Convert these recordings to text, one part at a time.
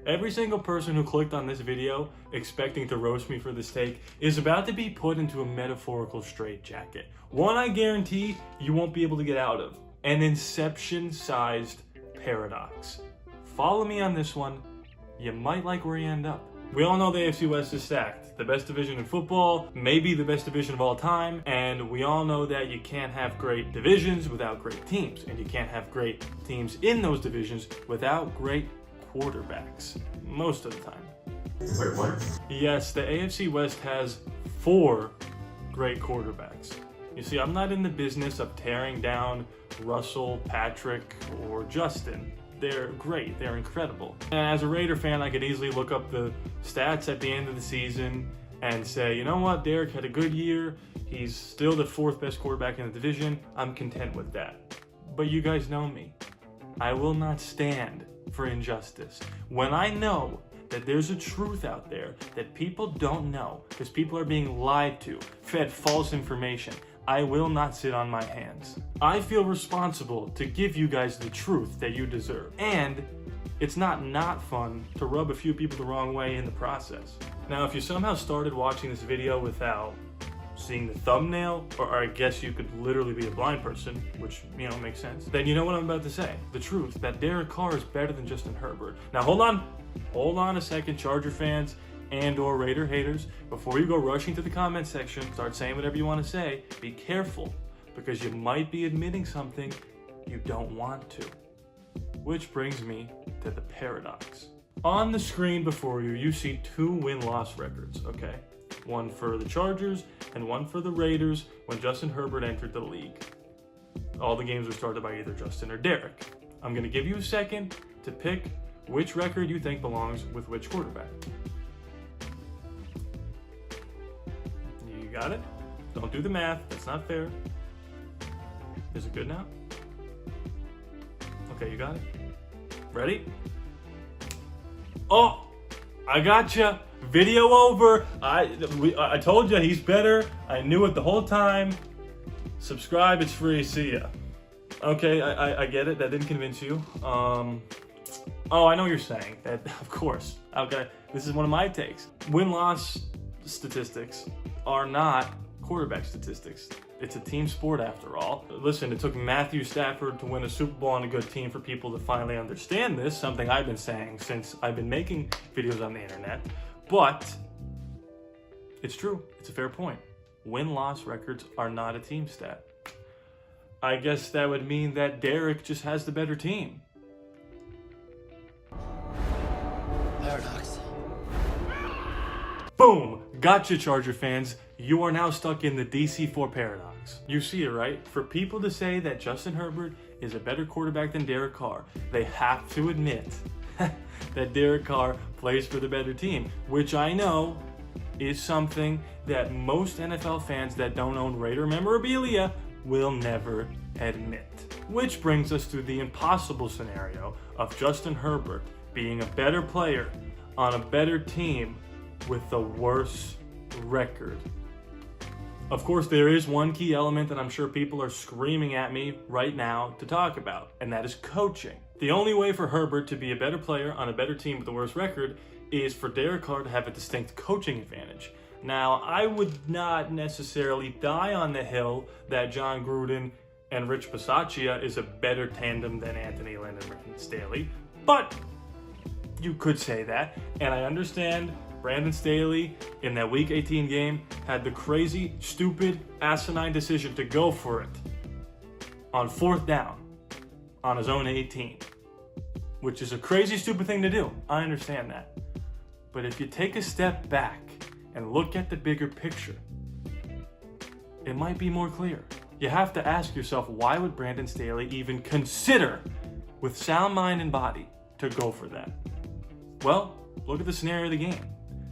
Every single person who clicked on this video expecting to roast me for this take is about to be put into a metaphorical straitjacket. One I guarantee you won't be able to get out of. An Inception-sized paradox. Follow me on this one. You might like where you end up. We all know the AFC West is stacked. The best division in football, maybe the best division of all time, and we all know that you can't have great divisions without great teams, and you can't have great teams in those divisions without great quarterbacks, most of the time. Wait, what? Yes, the AFC West has 4 great quarterbacks. You see, I'm not in the business of tearing down Russell, Patrick, or Justin. They're great, they're incredible. And as a Raider fan, I could easily look up the stats at the end of the season and say, you know what, Derek had a good year. He's still the 4th best quarterback in the division. I'm content with that. But you guys know me. I will not stand for injustice. When I know that there's a truth out there that people don't know because people are being lied to, fed false information, I will not sit on my hands. I feel responsible to give you guys the truth that you deserve. And it's not fun to rub a few people the wrong way in the process. Now, if you somehow started watching this video without seeing the thumbnail, or I guess you could literally be a blind person, which, you know, makes sense, then you know what I'm about to say. The truth, that Derek Carr is better than Justin Herbert. Now, hold on a second, Charger fans and or Raider haters. Before you go rushing to the comment section, start saying whatever you want to say, be careful, because you might be admitting something you don't want to. Which brings me to the paradox. On the screen before you, you see 2 win-loss records, okay? One for the Chargers and one for the Raiders when Justin Herbert entered the league. All the games were started by either Justin or Derek. I'm gonna give you a second to pick which record you think belongs with which quarterback. You got it? Don't do the math, that's not fair. Is it good now? Okay, you got it? Ready? Oh, I gotcha. Video over. I told you he's better. I knew it the whole time. Subscribe, it's free. See ya. Okay, I get it. That didn't convince you. Oh, I know what you're saying. That, of course. Okay, this is one of my takes. Win-loss statistics are not quarterback statistics. It's a team sport after all. Listen, it took Matthew Stafford to win a Super Bowl on a good team for people to finally understand this, something I've been saying since I've been making videos on the internet. But it's true. It's a fair point. Win-loss records are not a team stat. I guess that would mean that Derek just has the better team. Paradox. Boom! Gotcha, Charger fans. You are now stuck in the DC4 paradox. You see it, right? For people to say that Justin Herbert is a better quarterback than Derek Carr, they have to admit that Derek Carr plays for the better team, which I know is something that most NFL fans that don't own Raider memorabilia will never admit. Which brings us to the impossible scenario of Justin Herbert being a better player on a better team with the worse record. Of course, there is one key element that I'm sure people are screaming at me right now to talk about, and that is coaching. The only way for Herbert to be a better player on a better team with a worse record is for Derek Carr to have a distinct coaching advantage. Now, I would not necessarily die on the hill that John Gruden and Rich Bisaccia is a better tandem than Anthony Lynn and Brandon Staley, but you could say that, and I understand Brandon Staley in that Week 18 game had the crazy, stupid, asinine decision to go for it on 4th down on his own 18, which is a crazy, stupid thing to do. I understand that. But if you take a step back and look at the bigger picture, it might be more clear. You have to ask yourself, why would Brandon Staley even consider, with sound mind and body, to go for that? Well, look at the scenario of the game.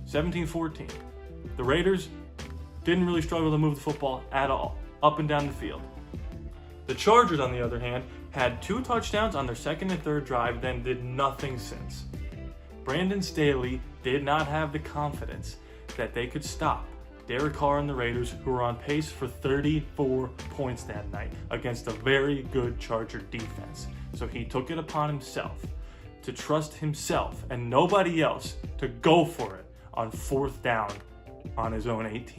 17-14. The Raiders didn't really struggle to move the football at all, up and down the field. The Chargers, on the other hand, had 2 touchdowns on their 2nd and 3rd drive, then did nothing since. Brandon Staley did not have the confidence that they could stop Derek Carr and the Raiders, who were on pace for 34 points that night against a very good Charger defense. So he took it upon himself to trust himself and nobody else to go for it on 4th down on his own 18.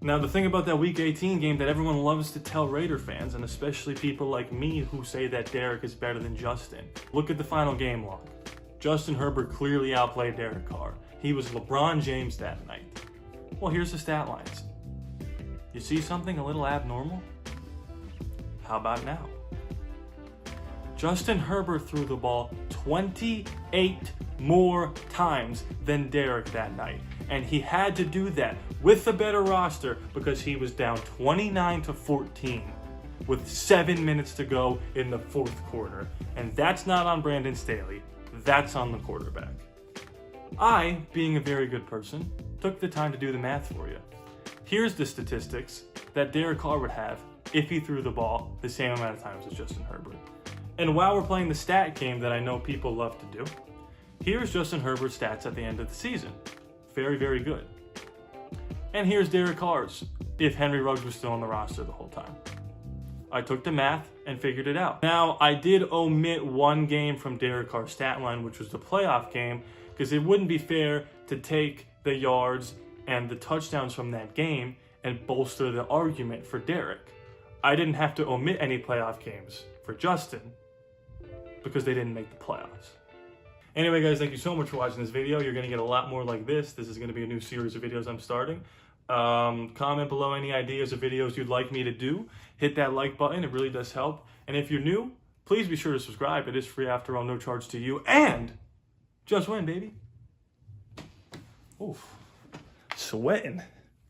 Now, the thing about that Week 18 game that everyone loves to tell Raider fans, and especially people like me who say that Derek is better than Justin, look at the final game log. Justin Herbert clearly outplayed Derek Carr. He was LeBron James that night. Well, here's the stat lines. You see something a little abnormal? How about now? Justin Herbert threw the ball 28 more times than Derek that night. And he had to do that with a better roster because he was down 29-14 with 7 minutes to go in the 4th quarter. And that's not on Brandon Staley. That's on the quarterback. I, being a very good person, took the time to do the math for you. Here's the statistics that Derek Carr would have if he threw the ball the same amount of times as Justin Herbert. And while we're playing the stat game that I know people love to do, here's Justin Herbert's stats at the end of the season. Very, very good. And here's Derek Carr's, if Henry Ruggs was still on the roster the whole time. I took the math and figured it out. Now, I did omit one game from Derek Carr's stat line, which was the playoff game, because it wouldn't be fair to take the yards and the touchdowns from that game and bolster the argument for Derek. I didn't have to omit any playoff games for Justin because they didn't make the playoffs. Anyway, guys, thank you so much for watching this video. You're going to get a lot more like this. This is going to be a new series of videos I'm starting. Comment below any ideas of videos you'd like me to do. Hit that like button. It really does help. And if you're new, please be sure to subscribe. It is free after all, no charge to you. And just win, baby. Oof. Sweating.